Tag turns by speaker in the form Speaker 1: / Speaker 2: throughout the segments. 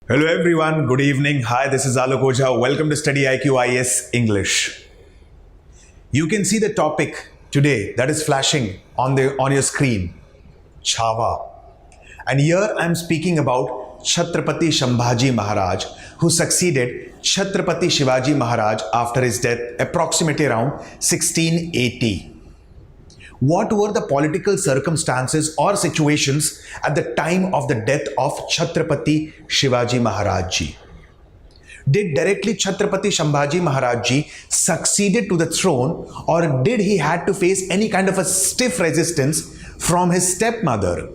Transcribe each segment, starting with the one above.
Speaker 1: Hello everyone, good evening. Hi, this is Alok Ojha. Welcome to StudyIQ English. You can see the topic today that is flashing on your screen, Chava. And here I am speaking about Chatrapati Sambhaji Maharaj, who succeeded Chatrapati Shivaji Maharaj after his death approximately around 1680. What were the political circumstances or situations at the time of the death of Chatrapati Shivaji Maharaj ji? Did directly Chatrapati Sambhaji Maharaj ji succeeded to the throne, or did he had to face any kind of a stiff resistance from his stepmother?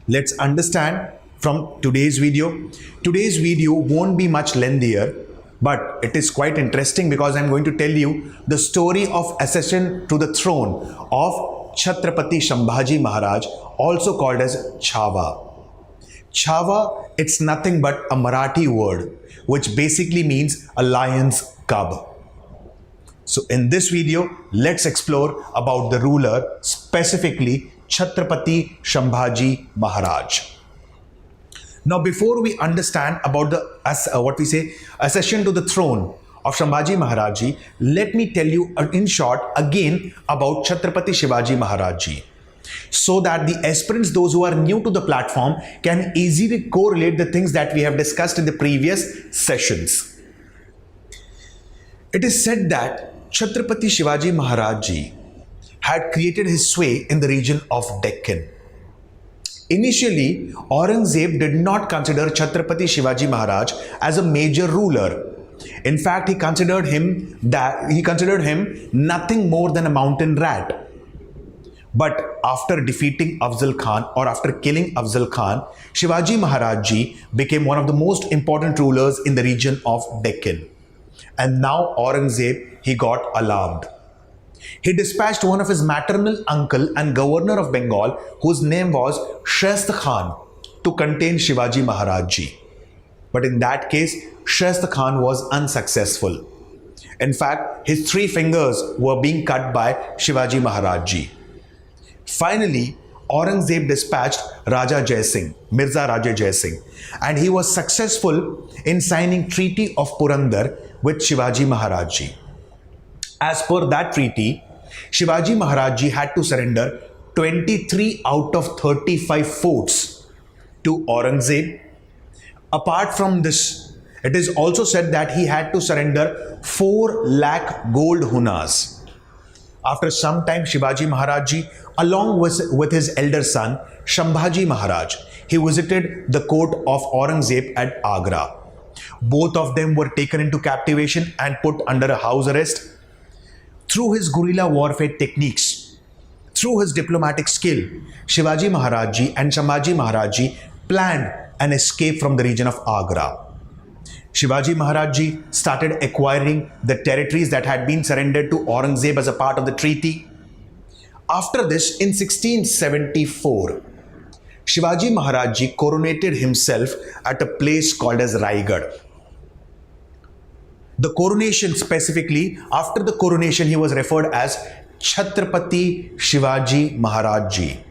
Speaker 1: Let's understand from today's video. Today's video won't be much lengthier, but it is quite interesting because I'm going to tell you the story of accession to the throne of Chatrapati Sambhaji Maharaj, also called as Chava. Chava, it's nothing but a Marathi word which basically means a lion's cub. So in this video, let's explore about the ruler, specifically Chatrapati Sambhaji Maharaj. Now, before we understand about the accession to the throne of Shambhaji Maharaj ji, let me tell you in short again about Chatrapati Shivaji Maharaj ji, so that the aspirants, those who are new to the platform, can easily correlate the things that we have discussed in the previous sessions. It is said that Chatrapati Shivaji Maharaj ji had created his sway in the region of Deccan. Initially, Aurangzeb did not consider Chatrapati Shivaji Maharaj as a major ruler. In fact, he considered him nothing more than a mountain rat. But after defeating Afzal Khan, or after killing Afzal Khan, Shivaji Maharaj ji became one of the most important rulers in the region of Deccan. And now Aurangzeb, he got alarmed. He dispatched one of his maternal uncle and governor of Bengal, whose name was Shaist Khan, to contain Shivaji Maharaj ji. But in that case, Shaist Khan was unsuccessful. In fact, his 3 fingers were being cut by Shivaji Maharaj ji. Finally, Aurangzeb dispatched Raja Jai Singh, Mirza Raja Jai Singh, and he was successful in signing Treaty of Purandar with Shivaji Maharaj ji. As per that treaty, Shivaji Maharaj ji had to surrender 23 out of 35 forts to Aurangzeb. Apart from this, it is also said that he had to surrender 4 lakh gold hunas. After some time, Shivaji Maharaj ji, along with his elder son, Shambhaji Maharaj, he visited the court of Aurangzeb at Agra. Both of them were taken into captivation and put under a house arrest. Through his guerrilla warfare techniques, through his diplomatic skill, Shivaji Maharaj ji and Shambhaji Maharaj ji planned an escape from the region of Agra. Shivaji Maharaj ji started acquiring the territories that had been surrendered to Aurangzeb as a part of the treaty. After this, in 1674, Shivaji Maharaj ji coronated himself at a place called as Raigad. The coronation, specifically, after the coronation, he was referred as Chatrapati Shivaji Maharaj ji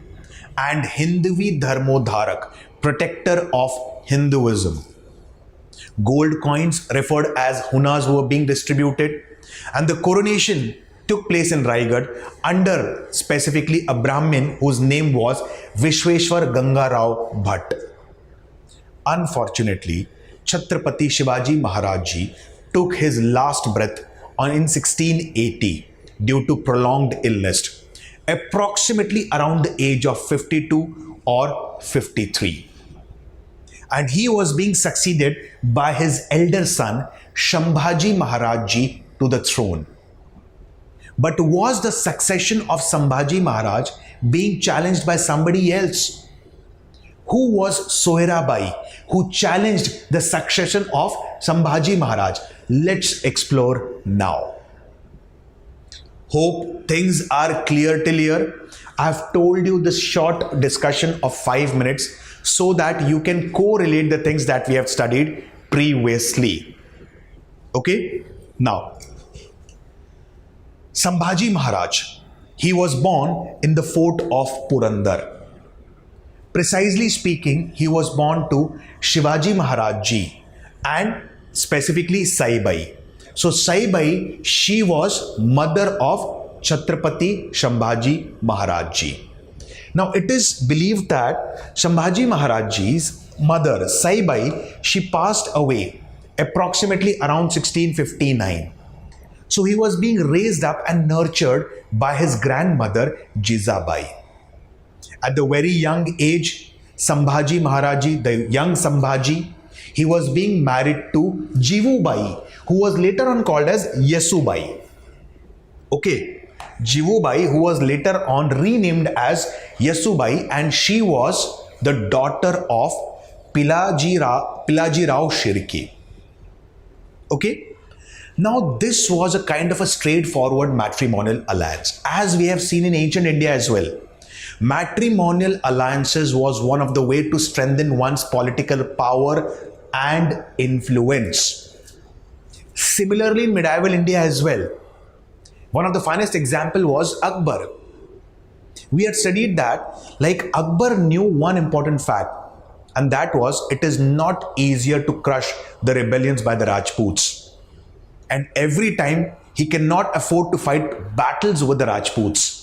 Speaker 1: and Hinduvi Dharmodharak, protector of Hinduism. Gold coins referred as hunas were being distributed, and the coronation took place in Raigad under specifically a Brahmin whose name was Vishweshwar Ganga Rao Bhatt. Unfortunately, Chatrapati Shivaji Maharaj ji took his last breath in 1680 due to prolonged illness, approximately around the age of 52 or 53. And he was being succeeded by his elder son, Shambhaji Maharaj ji, to the throne. But was the succession of Shambhaji Maharaj being challenged by somebody else? Who was Sohrabai, who challenged the succession of Shambhaji Maharaj? Let's explore now. Hope things are clear till here. I've told you this short discussion of 5 minutes so that you can correlate the things that we have studied previously. Okay? Now, Shambhaji Maharaj, he was born in the fort of Purandar. Precisely speaking, he was born to Shivaji Maharaj ji and specifically Saibai. So Saibai, she was mother of Chatrapati Sambhaji Maharaj ji. Now it is believed that Shambhaji Maharaj ji's mother Saibai, she passed away approximately around 1659. So he was being raised up and nurtured by his grandmother Jizabai. At the very young age, Sambhaji Maharaji, the young Shambhaji, he was being married to Jivubai, who was later on called as Yesubai. Okay, Jivubai, who was later on renamed as Yesubai, and she was the daughter of Pilaji Rao Shirke. Okay, now this was a kind of a straightforward matrimonial alliance, as we have seen in ancient India as well. Matrimonial alliances was one of the way to strengthen one's political power and influence. Similarly, in medieval India as well, one of the finest example was Akbar. We had studied that like Akbar knew one important fact, and that was it is not easier to crush the rebellions by the Rajputs. And every time he cannot afford to fight battles with the Rajputs.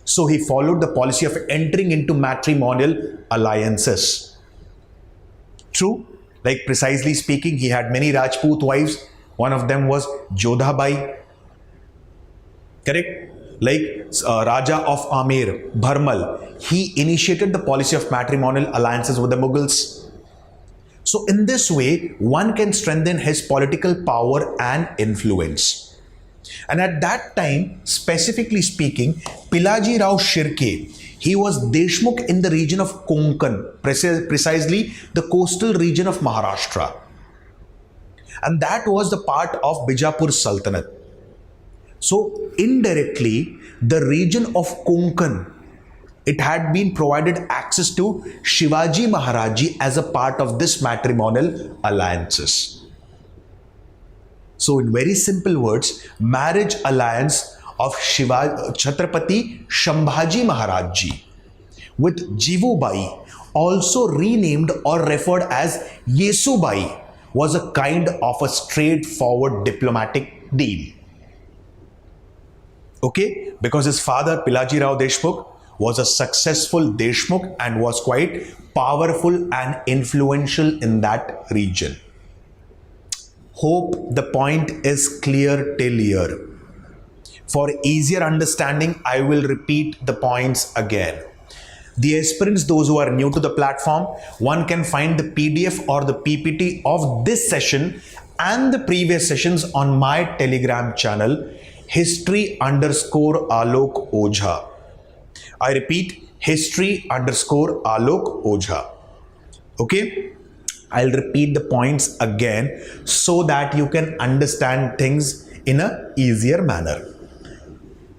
Speaker 1: So he followed the policy of entering into matrimonial alliances. True, like precisely speaking, he had many Rajput wives. One of them was Jodhabai. Correct? Like Raja of Amer, Bharmal. He initiated the policy of matrimonial alliances with the Mughals. So in this way, one can strengthen his political power and influence. And at that time, specifically speaking, Pilaji Rao Shirke, he was Deshmukh in the region of Konkan, precisely the coastal region of Maharashtra. And that was the part of Bijapur Sultanate. So indirectly, the region of Konkan, it had been provided access to Shivaji Maharaji as a part of this matrimonial alliances. So in very simple words, marriage alliance of Chatrapati Sambhaji Maharaj ji with Jivubai, also renamed or referred as Yesubai, was a kind of a straightforward diplomatic deal. Okay, because his father Pilaji Rao Deshmukh was a successful Deshmukh and was quite powerful and influential in that region. Hope the point is clear till here. For easier understanding, I will repeat the points again. The aspirants, those who are new to the platform, one can find the PDF or the PPT of this session and the previous sessions on my Telegram channel, history_Alok Ojha. I repeat, history_Alok Ojha. Okay? I'll repeat the points again so that you can understand things in a easier manner.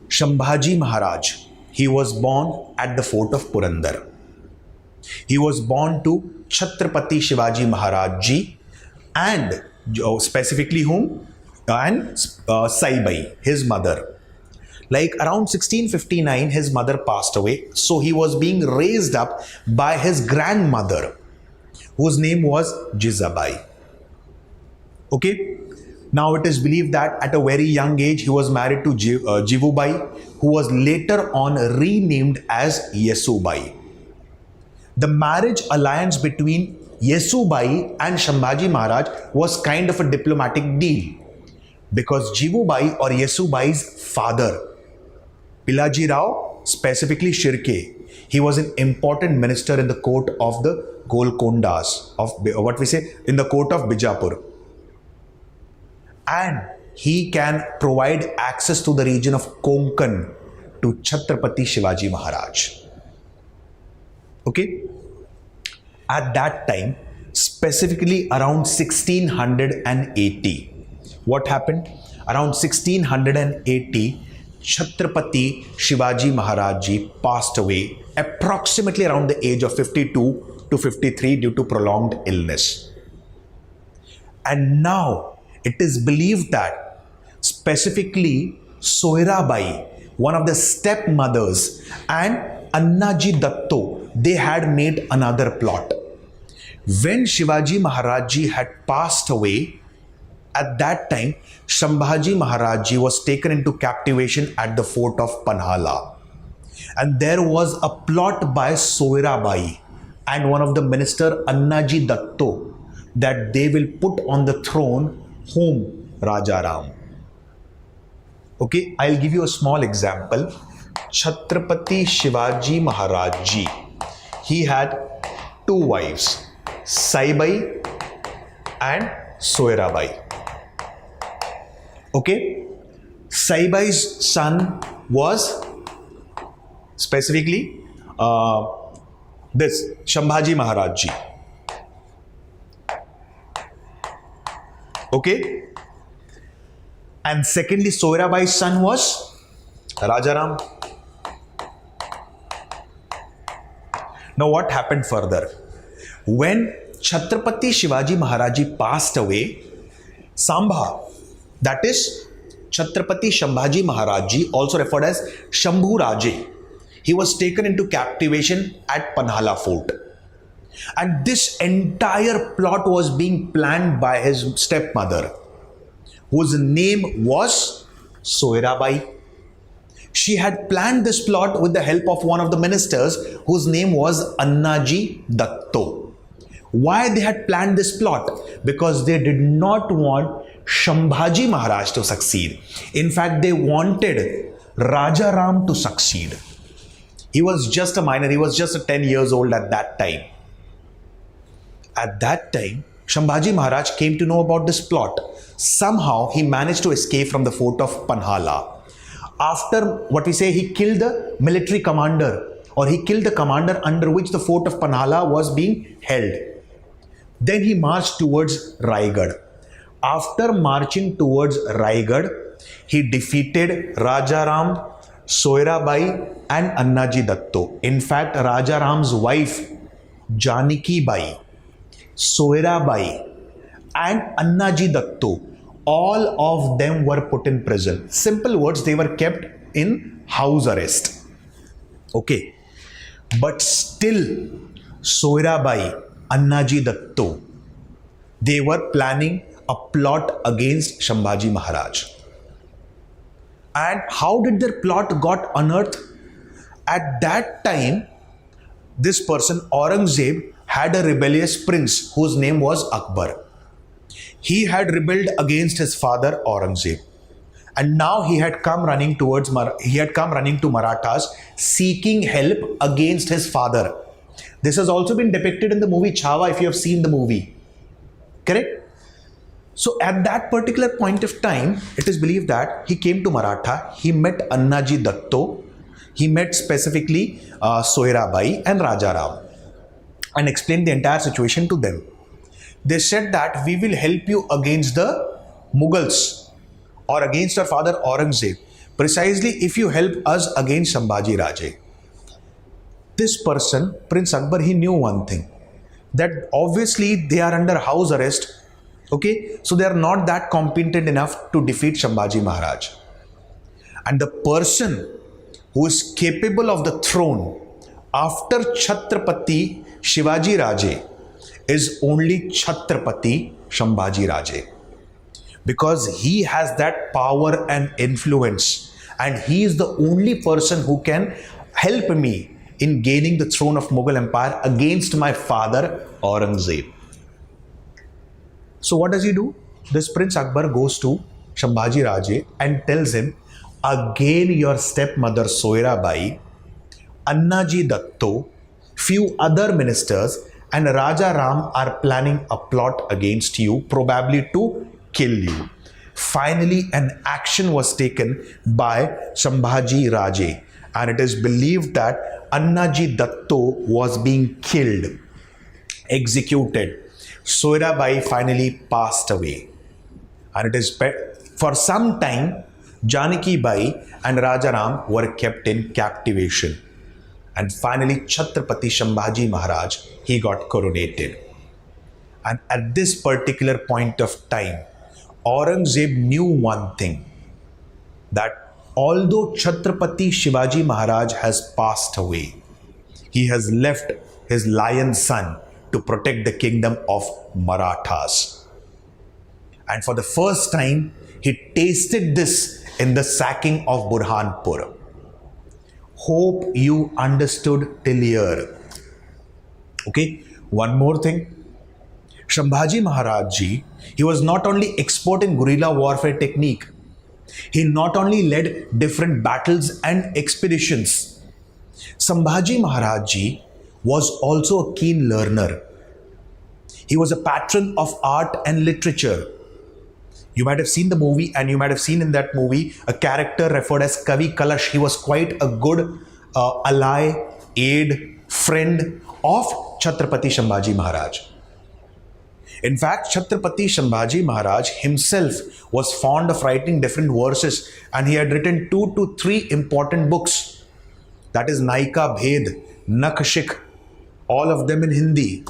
Speaker 1: Shambhaji Maharaj, he was born at the fort of Purandar. He was born to Chatrapati Shivaji Maharaj ji and specifically whom? And Saibai, his mother. Like around 1659, his mother passed away. So he was being raised up by his grandmother, whose name was Jizabai. Okay. Now it is believed that at a very young age, he was married to Jivubai, who was later on renamed as Yesubai. The marriage alliance between Yesubai and Shambhaji Maharaj was kind of a diplomatic deal, because Jivubai or Yesubai's father, Pilaji Rao, specifically Shirke, he was an important minister in the court of the Golcondas, of what we say, in the court of Bijapur. And he can provide access to the region of Konkan to Chatrapati Shivaji Maharaj. Okay? At that time, specifically around 1680, what happened? Around 1680, Chatrapati Shivaji Maharaj ji passed away approximately around the age of 52 to 53 due to prolonged illness. And now it is believed that specifically Soirabai, one of the stepmothers, and Annaji Datto, they had made another plot. When Shivaji Maharaj ji had passed away, at that time, Shambhaji Maharaj ji was taken into captivation at the fort of Panhala. And there was a plot by Soirabai and one of the minister Annaji Datto that they will put on the throne whom? Raja Ram. Okay, I'll give you a small example. Chatrapati Shivaji Maharaj ji, he had two wives, Saibai and Soirabai. Okay, Saibai's son was specifically this Shambhaji Maharaj ji. Okay, and secondly, Soirabai's son was Rajaram. Now, what happened further? When Chatrapati Shivaji Maharaj ji passed away, Sambha, that is Chatrapati Sambhaji Maharaj ji, also referred as Shambhu Raje, he was taken into captivation at Panhala fort. And this entire plot was being planned by his stepmother, whose name was Soirabai. She had planned this plot with the help of one of the ministers whose name was Annaji Datto. Why they had planned this plot? Because they did not want Shambhaji Maharaj to succeed. In fact, they wanted Raja Ram to succeed. He was just a minor, he was just 10 years old at that time. At that time, Shambhaji Maharaj came to know about this plot. Somehow, he managed to escape from the fort of Panhala. After what we say, he killed the military commander, or he killed the commander under which the fort of Panhala was being held. Then he marched towards Raigad. After marching towards Raigad, he defeated Rajaram, Soirabai and Annaji Datto. In fact, Rajaram's wife, Janaki Bai, Soirabai and Annaji Datto, all of them were put in prison. Simple words, they were kept in house arrest. Okay. But still, Soirabai, Annaji Datto, they were planning a plot against Shambhaji Maharaj. And how did their plot got unearthed? At that time, this person, Aurangzeb, had a rebellious prince whose name was Akbar. He had rebelled against his father Aurangzeb. And now he had come running to Marathas seeking help against his father. This has also been depicted in the movie Chhawa, if you have seen the movie. Correct? So at that particular point of time, it is believed that he came to Maratha, he met Annaji Datto, he met specifically Soirabai and Rajaram and explained the entire situation to them. They said that we will help you against the Mughals or against our father Aurangzeb, precisely if you help us against Shambhaji Raje. This person, Prince Akbar, he knew one thing, that obviously they are under house arrest. Okay, so they are not that competent enough to defeat Shambhaji Maharaj. And the person who is capable of the throne after Chatrapati Shivaji Raje is only Chatrapati Sambhaji Raje. Because he has that power and influence, and he is the only person who can help me in gaining the throne of Mughal Empire against my father Aurangzeb. So what does he do? This Prince Akbar goes to Shambhaji Raje and tells him, again your stepmother Soirabai, Annaji Datto, few other ministers and Raja Ram are planning a plot against you, probably to kill you. Finally, an action was taken by Shambhaji Raje, and it is believed that Annaji Datto was being killed, executed. Soirabai finally passed away, and it is for some time Janaki Bai and Rajaram were kept in captivation, and finally Chatrapati Sambhaji Maharaj, he got coronated. And at this particular point of time, Aurangzeb knew one thing, that although Chatrapati Shivaji Maharaj has passed away, He has left his lion son to protect the kingdom of Marathas. And for the first time, he tasted this in the sacking of Burhanpur. Hope you understood till here. Okay, one more thing. Shambhaji Maharaj ji, he was not only expert in guerrilla warfare technique, he not only led different battles and expeditions. Sambhaji Maharaj ji was also a keen learner. He was a patron of art and literature. You might have seen the movie, and you might have seen in that movie a character referred as Kavi Kalash. He was quite a good ally, aid, friend of Chatrapati Sambhaji Maharaj. In fact, Chatrapati Sambhaji Maharaj himself was fond of writing different verses, and he had written 2 to 3 important books. That is Naika Bhed, Nakshik, all of them in Hindi.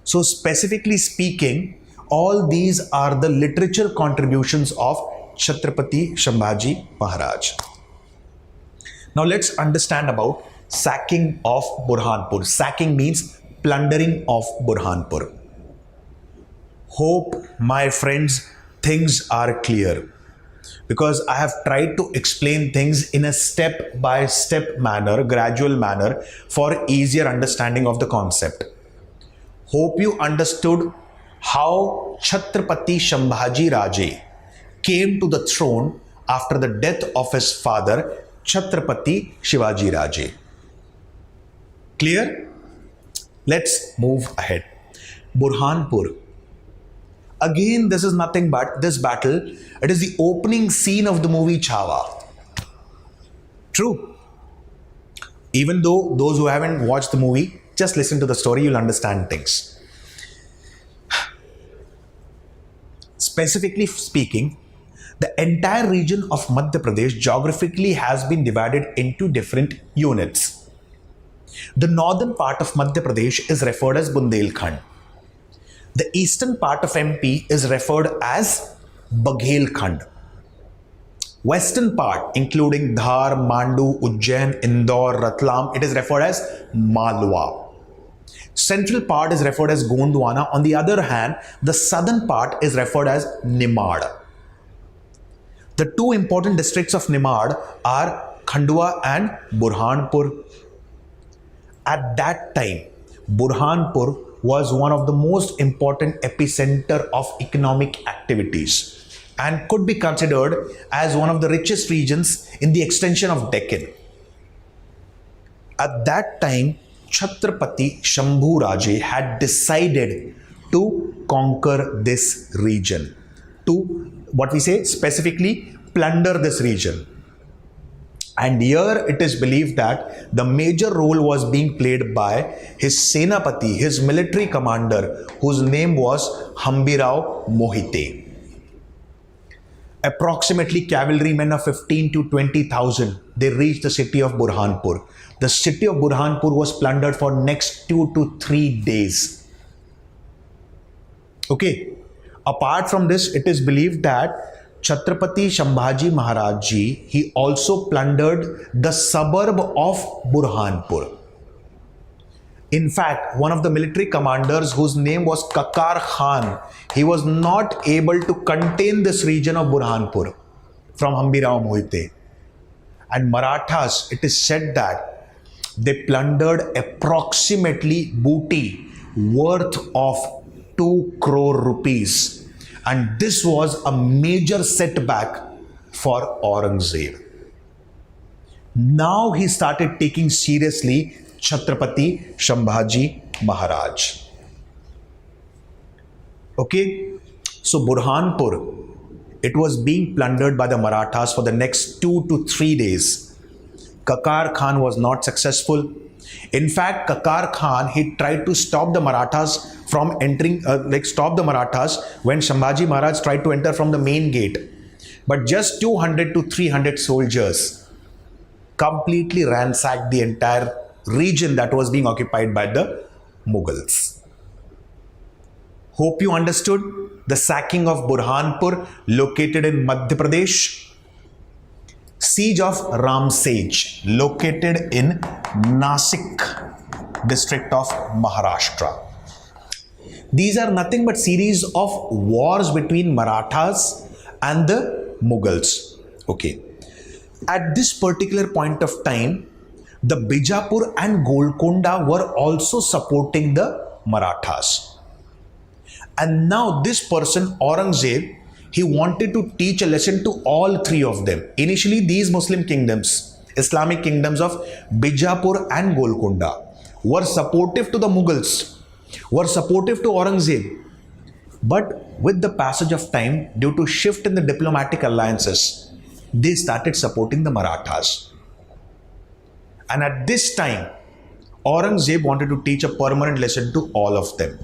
Speaker 1: So specifically speaking, all these are the literature contributions of Chatrapati Sambhaji Maharaj. Now let's understand about sacking of Burhanpur. Sacking means plundering of Burhanpur. Hope, my friends, things are clear, because I have tried to explain things in a step-by-step manner, gradual manner, for easier understanding of the concept. Hope you understood how Chatrapati Sambhaji Raje came to the throne after the death of his father, Chatrapati Shivaji Raje. Clear? Let's move ahead. Burhanpur. Again, this is nothing but this battle. It is the opening scene of the movie Chhawa. True. Even though those who haven't watched the movie, just listen to the story, you'll understand things. Specifically speaking, the entire region of Madhya Pradesh geographically has been divided into different units. The northern part of Madhya Pradesh is referred as Bundelkhand. The eastern part of MP is referred as Baghelkhand. Western part, including Dhar, Mandu, Ujjain, Indore, Ratlam, it is referred as Malwa. Central part is referred as Gondwana. On the other hand, the southern part is referred as Nimad. The two important districts of Nimad are Khandwa and Burhanpur. At that time, Burhanpur was one of the most important epicenter of economic activities and could be considered as one of the richest regions in the extension of Deccan. At that time, Chatrapati Shambhu Raje had decided to conquer this region, to what we say specifically plunder this region. And here it is believed that the major role was being played by his Senapati, his military commander, whose name was Hambirao Mohite. Approximately cavalrymen of 15 to 20,000, they reached the city of Burhanpur. The city of Burhanpur was plundered for next 2 to 3 days. Okay. Apart from this, it is believed that Chatrapati Sambhaji Maharaj ji, he also plundered the suburb of Burhanpur. In fact, one of the military commanders, whose name was Kakar Khan, he was not able to contain this region of Burhanpur from Hambirao Mohite. And Marathas, it is said that they plundered approximately booty worth of 2 crore rupees. And this was a major setback for Aurangzeb. Now he started taking seriously Chatrapati Sambhaji Maharaj. Okay, so Burhanpur, it was being plundered by the Marathas for the next 2 to 3 days. Kakar Khan was not successful. In fact, Kakar Khan, he tried to stop the Marathas from entering, stop the Marathas when Shambhaji Maharaj tried to enter from the main gate. But just 200 to 300 soldiers completely ransacked the entire region that was being occupied by the Mughals. Hope you understood the sacking of Burhanpur located in Madhya Pradesh. Siege of Ramsej, located in Nasik district of Maharashtra. These are nothing but series of wars between Marathas and the Mughals. Okay. At this particular point of time, the Bijapur and Golconda were also supporting the Marathas. And now this person, Aurangzeb, he wanted to teach a lesson to all three of them. Initially, these Muslim kingdoms, Islamic kingdoms of Bijapur and Golconda, were supportive to the Mughals, were supportive to Aurangzeb. But with the passage of time, due to shift in the diplomatic alliances, they started supporting the Marathas. And at this time, Aurangzeb wanted to teach a permanent lesson to all of them.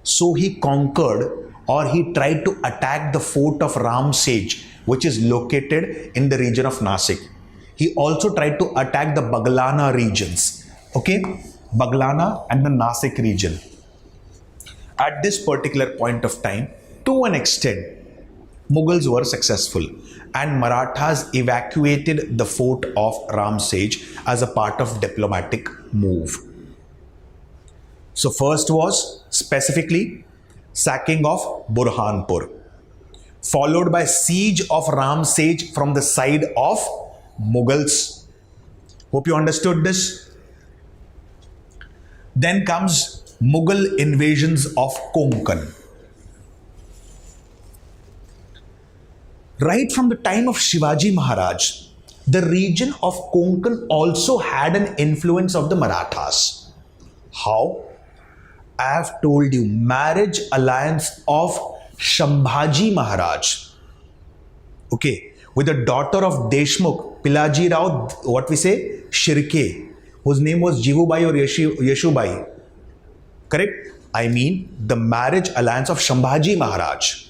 Speaker 1: So he conquered, or he tried to attack the fort of Ramsej, which is located in the region of Nasik. He also tried to attack the Baglana regions. Okay, Baglana and the Nasik region. At this particular point of time, to an extent, Mughals were successful and Marathas evacuated the fort of Ramsej as a part of diplomatic move. So first was specifically sacking of Burhanpur, followed by siege of Ramsej from the side of Mughals. Hope you understood this. Then comes Mughal invasions of Konkan. Right from the time of Shivaji Maharaj, the region of Konkan also had an influence of the Marathas. How? I have told you, marriage alliance of Shambhaji Maharaj, okay, with the daughter of Deshmukh, Pilaji Rao, what we say, Shirke, whose name was Jivubai or Yeshubai. Correct? I mean the marriage alliance of Shambhaji Maharaj.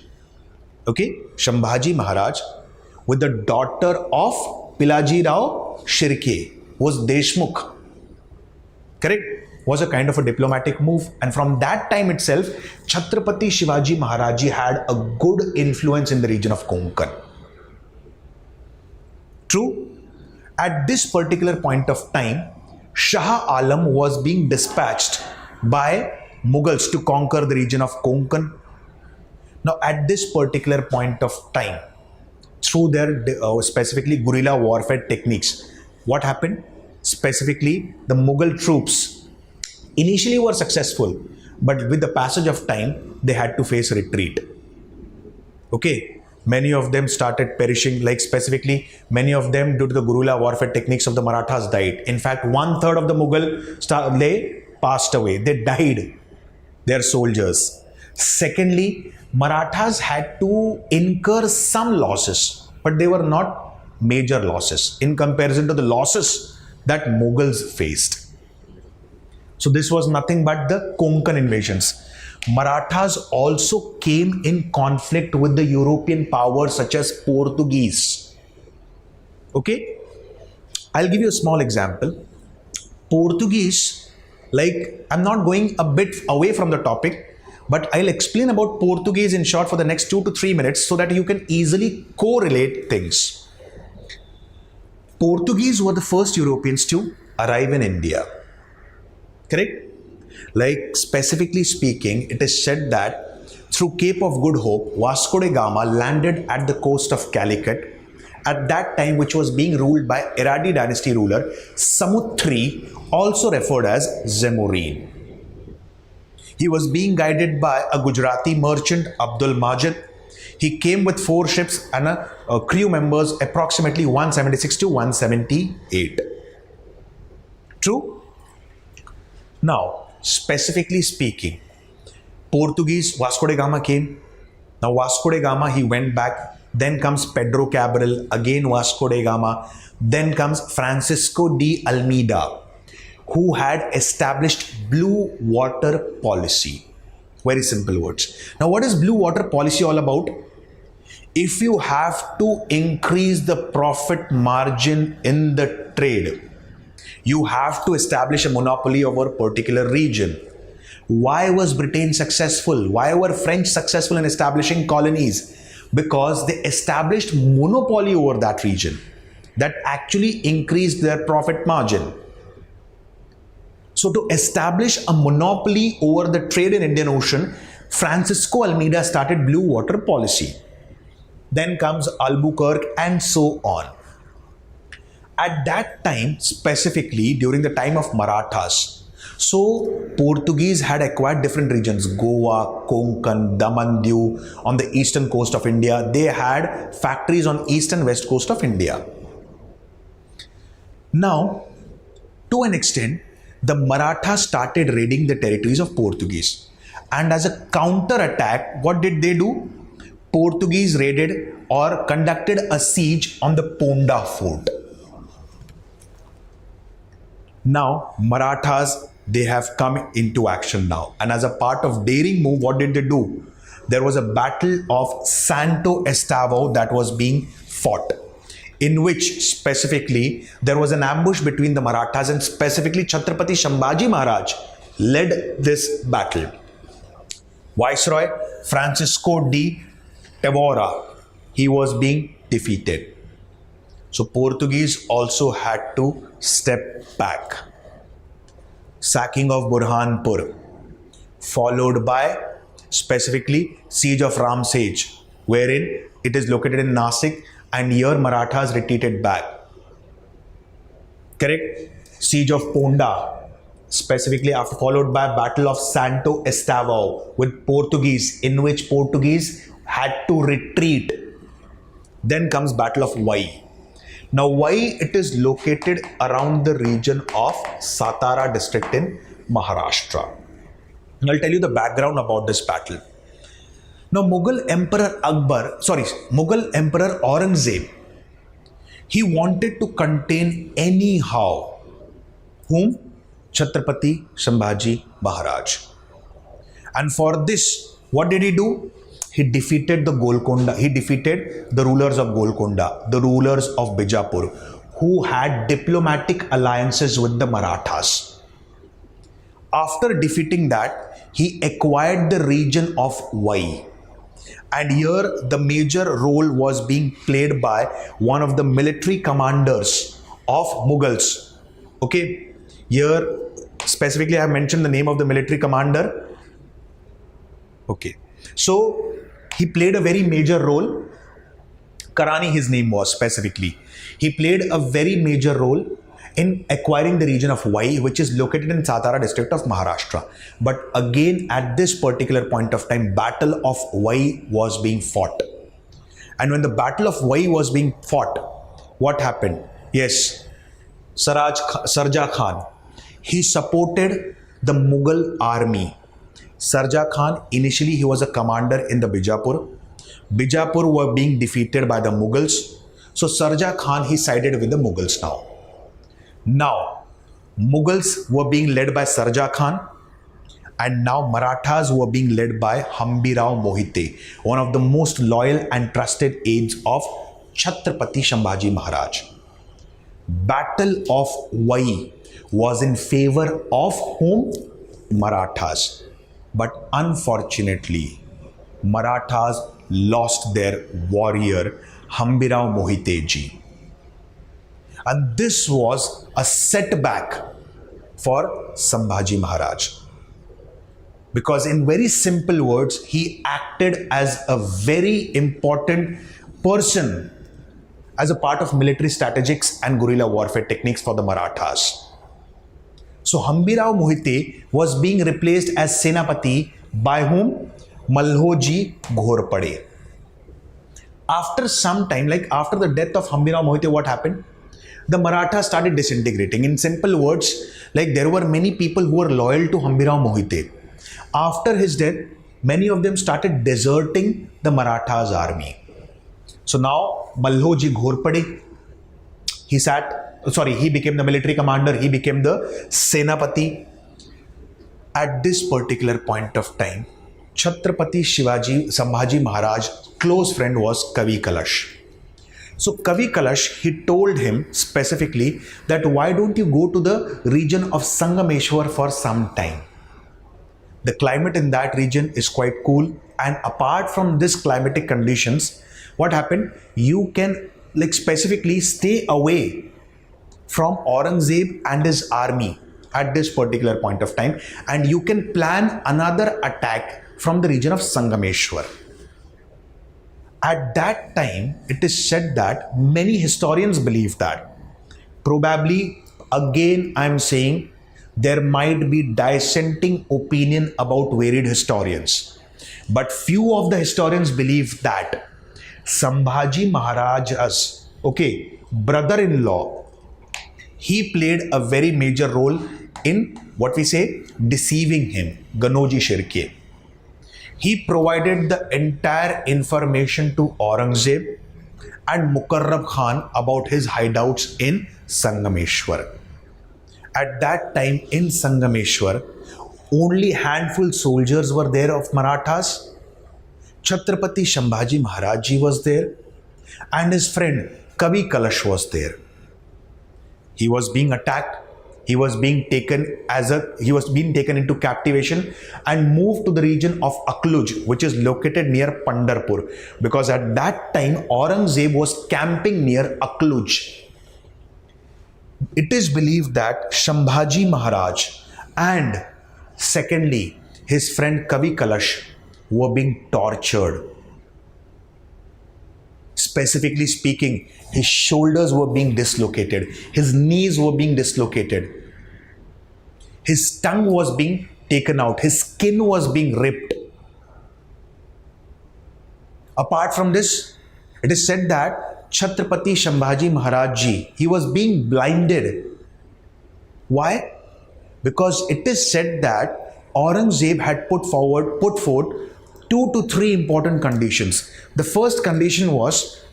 Speaker 1: Okay, Shambhaji Maharaj with the daughter of Pilaji Rao Shirke, was Deshmukh. Correct? Was a kind of a diplomatic move, and from that time itself, Chatrapati Shivaji Maharaj had a good influence in the region of Konkan. True, at this particular point of time, Shah Alam was being dispatched by Mughals to conquer the region of Konkan. Now, at this particular point of time, through their specifically guerrilla warfare techniques, what happened? Specifically, the Mughal troops initially were successful, but with the passage of time, they had to face retreat. Okay, many of them started perishing, like specifically, many of them due to the guerrilla warfare techniques of the Marathas died. In fact, 1/3 of the Mughal they passed away, they died, their soldiers. Secondly, Marathas had to incur some losses, but they were not major losses in comparison to the losses that Mughals faced. So this was nothing but the Konkan invasions. Marathas also came in conflict with the European powers such as Portuguese. Okay, I'll give you a small example. Portuguese, like, I'm not going a bit away from the topic, but I'll explain about Portuguese in short for the next 2 to 3 minutes so that you can easily correlate things. Portuguese were the first Europeans to arrive in India. Correct? Like, specifically speaking, it is said that through Cape of Good Hope, Vasco da Gama landed at the coast of Calicut at that time, which was being ruled by Eradi dynasty ruler Samutri, also referred as Zamorin. He was being guided by a Gujarati merchant, Abdul Majid. He came with 4 ships and a crew members, approximately 176 to 178. True? Now, specifically speaking, Portuguese, Vasco da Gama came. Now, Vasco da Gama, he went back. Then comes Pedro Cabral, again Vasco da Gama. Then comes Francisco de Almeida, who had established blue water policy. Very simple words. Now, what is blue water policy all about? If you have to increase the profit margin in the trade, you have to establish a monopoly over a particular region. Why was Britain successful? Why were French successful in establishing colonies? Because they established monopoly over that region. that actually increased their profit margin. So to establish a monopoly over the trade in Indian Ocean, Francisco Almeida started blue water policy. Then comes Albuquerque and so on. At that time, specifically during the time of Marathas, so Portuguese had acquired different regions, Goa, Konkan, Daman, Diu on the eastern coast of India. They had factories on east and west coast of India. Now, to an extent, the Marathas started raiding the territories of Portuguese. And as a counter-attack, what did they do? Portuguese raided or conducted a siege on the Ponda fort. Now, Marathas, they have come into action now. And as a part of daring move, what did they do? There was a battle of Santo Estavo that was being fought, in which specifically there was an ambush between the Marathas, and specifically Chatrapati Sambhaji Maharaj led this battle. Viceroy Francisco de Tavora, he was being defeated. So Portuguese also had to step back. Sacking of Burhanpur, followed by specifically siege of Ramsej, wherein it is located in Nasik, and here Marathas retreated back. Correct? Siege of Ponda, specifically after followed by Battle of Santo Estavo with Portuguese, in which Portuguese had to retreat. Then comes Battle of Vai. Now Vai, it is located around the region of Satara district in Maharashtra. I'll tell you the background about this battle. Now Mughal Emperor Aurangzeb, he wanted to contain anyhow whom? Chatrapati Sambhaji Maharaj. And for this, what did he do? He defeated the Golconda. He defeated the rulers of Golconda, the rulers of Bijapur, who had diplomatic alliances with the Marathas. After defeating that, he acquired the region of Vai. And here the major role was being played by one of the military commanders of Mughals. Okay, here specifically I have mentioned the name of the military commander. Okay, so he played a very major role. Karani, his name was specifically. He played a very major role in acquiring the region of Vai, which is located in Satara district of Maharashtra. But again, at this particular point of time, Battle of Vai was being fought. And when the Battle of Vai was being fought, what happened? Yes, Sarja Khan, he supported the Mughal army. Sarja Khan, initially he was a commander in the Bijapur. Bijapur were being defeated by the Mughals. So Sarja Khan, he sided with the Mughals now. Now, Mughals were being led by Sarja Khan, and now Marathas were being led by Hambirao Mohite, one of the most loyal and trusted aides of Chatrapati Sambhaji Maharaj. Battle of Vai was in favor of whom? Marathas. But unfortunately, Marathas lost their warrior Hambirao Mohite ji. And this was a setback for Sambhaji Maharaj. Because in very simple words, he acted as a very important person as a part of military strategics and guerrilla warfare techniques for the Marathas. So Hambirao Mohite was being replaced as Senapati by whom? Malhoji Ghorpade. After some time, like after the death of Hambirao Mohite, what happened? The Marathas started disintegrating. In simple words, like there were many people who were loyal to Hambirao Mohite. After his death, many of them started deserting the Marathas army. So now Malhoji Ghorpade, he became the military commander, he became the Senapati. At this particular point of time, Chatrapati Sambhaji Maharaj's close friend was Kavi Kalash. So Kavi Kalash, he told him specifically that why don't you go to the region of Sangameshwar for some time? The climate in that region is quite cool, and apart from this climatic conditions, what happened? You can like specifically stay away from Aurangzeb and his army at this particular point of time, and you can plan another attack from the region of Sangameshwar. At that time, it is said that many historians believe that. Probably, again, I am saying there might be dissenting opinion about varied historians. But few of the historians believe that Sambhaji Maharaj's brother-in-law, he played a very major role in what we say deceiving him, Ganoji Shirke. He provided the entire information to Aurangzeb and Mukarrab Khan about his hideouts in Sangameshwar. At that time in Sangameshwar, only handful soldiers were there of Marathas. Chatrapati Sambhaji Maharaj was there, and his friend Kavi Kalash was there. He was being attacked. He was being taken into captivation and moved to the region of Akluj, which is located near Pandharpur, because at that time Aurangzeb was camping near Akluj. It is believed that Shambhaji Maharaj and secondly his friend Kavi Kalash were being tortured. Specifically speaking, his shoulders were being dislocated, his knees were being dislocated, his tongue was being taken out, his skin was being ripped. Apart from this, it is said that Chatrapati Sambhaji Maharaj ji, he was being blinded. Why? Because it is said that Aurangzeb had put forth 2 to 3 important conditions. The first condition was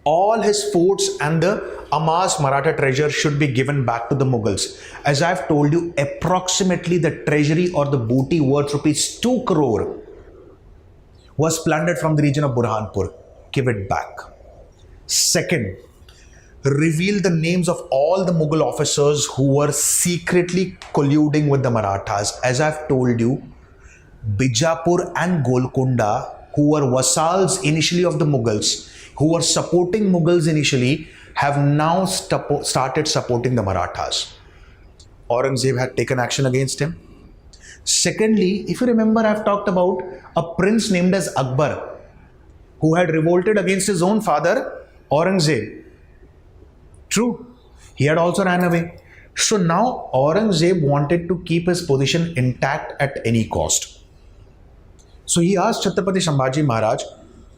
Speaker 1: all his forts and the amassed Maratha treasure should be given back to the Mughals. As I have told you, approximately the treasury or the booty worth rupees 2 crore was plundered from the region of Burhanpur. Give it back. Second, reveal the names of all the Mughal officers who were secretly colluding with the Marathas. As I have told you, Bijapur and Golconda, who were vassals initially of the Mughals, who were supporting Mughals initially, have now started supporting the Marathas. Aurangzeb had taken action against him. Secondly, if you remember, I've talked about a prince named as Akbar, who had revolted against his own father, Aurangzeb. True, he had also ran away. So now Aurangzeb wanted to keep his position intact at any cost. So he asked Chatrapati Sambhaji Maharaj,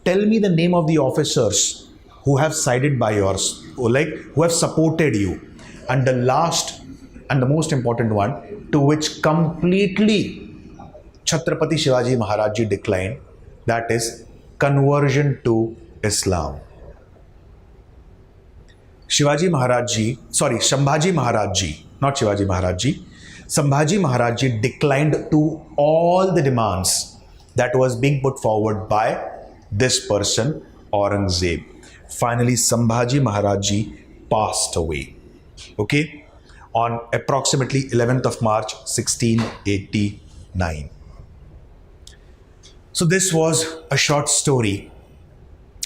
Speaker 1: tell me the name of the officers who have sided by yours, who have supported you. And the last and the most important one, to which completely Chatrapati Shivaji Maharaj ji declined, that is conversion to Islam. Sambhaji Maharaj ji, not Shivaji Maharaj ji, Sambhaji Maharaj ji declined to all the demands that was being put forward by this person, Aurangzeb. Finally, Sambhaji Maharaj ji passed away. Okay, on approximately 11th of March, 1689. So this was a short story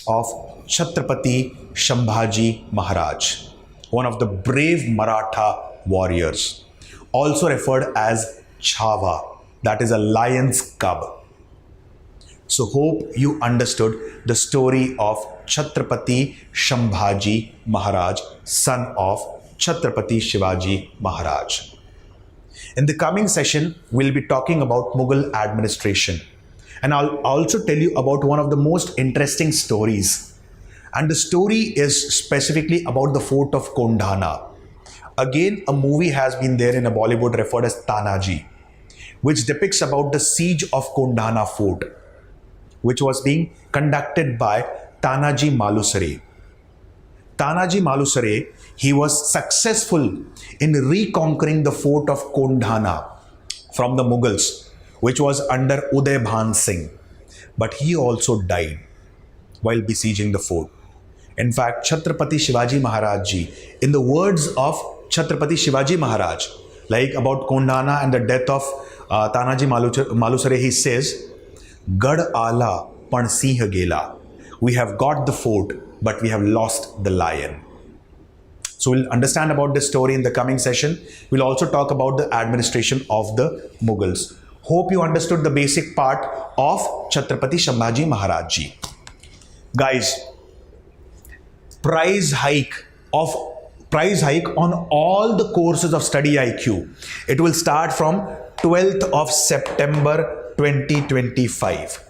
Speaker 1: of Chatrapati Sambhaji Maharaj, one of the brave Maratha warriors, also referred as Chhawa, that is a lion's cub. So hope you understood the story of Chatrapati Sambhaji Maharaj, son of Chatrapati Shivaji Maharaj. In the coming session, we'll be talking about Mughal administration. And I'll also tell you about one of the most interesting stories. And the story is specifically about the fort of Kondhana. Again, a movie has been there in a Bollywood referred as Tanaji, which depicts about the siege of Kondhana fort, which was being conducted by Tanaji Malusare. Tanaji Malusare, he was successful in reconquering the fort of Kondhana from the Mughals, which was under Uday Bhan Singh. But he also died while besieging the fort. In fact, Chatrapati Shivaji Maharaj ji, in the words of Chatrapati Shivaji Maharaj, like about Kondhana and the death of Tanaji Malusare, he says, Gad ala pan singh gela, We have got the fort, but we have lost the lion. So we'll understand about this story in the coming session. We'll also talk about the administration of the Mughals. Hope you understood the basic part of Chatrapati Sambhaji Maharaj ji. Guys, price hike on all the courses of StudyIQ. It will start from 12th of September 2025.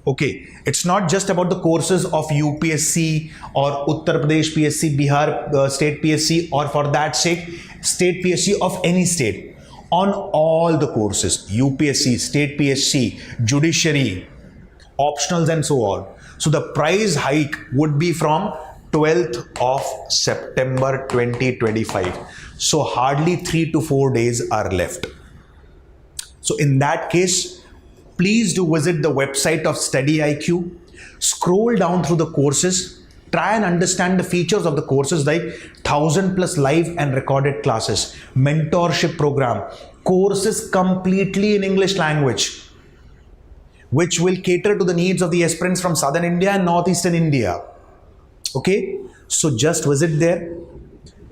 Speaker 1: Okay, it's not just about the courses of UPSC or Uttar Pradesh PSC, Bihar State PSC, or for that sake, State PSC of any state. On all the courses, UPSC, State PSC, Judiciary, Optionals and so on. So the price hike would be from 12th of September 2025. So hardly 3 to 4 days are left. So in that case, please do visit the website of StudyIQ, scroll down through the courses, try and understand the features of the courses like 1000 plus live and recorded classes, mentorship program, courses completely in English language, which will cater to the needs of the aspirants from Southern India and Northeastern India. Okay, so just visit there,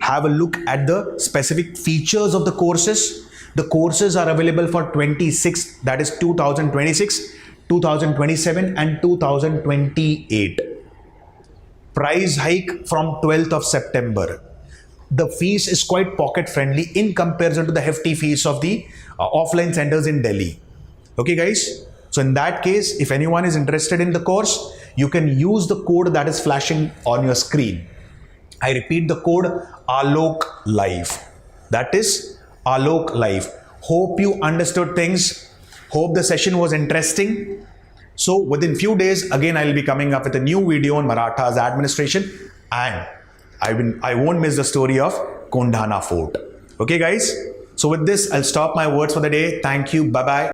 Speaker 1: have a look at the specific features of the courses. The courses are available for 26, that is 2026, 2027 and 2028. Price hike from 12th of September. The fees is quite pocket friendly in comparison to the hefty fees of the offline centers in Delhi. Okay guys, so in that case, if anyone is interested in the course, you can use the code that is flashing on your screen. I repeat the code Alok Live. That is Alok Live. Hope you understood things. Hope the session was interesting. So within few days, again, I will be coming up with a new video on Marathas administration, and I won't miss the story of Kondhana Fort. Okay guys. So with this, I'll stop my words for the day. Thank you. Bye-bye.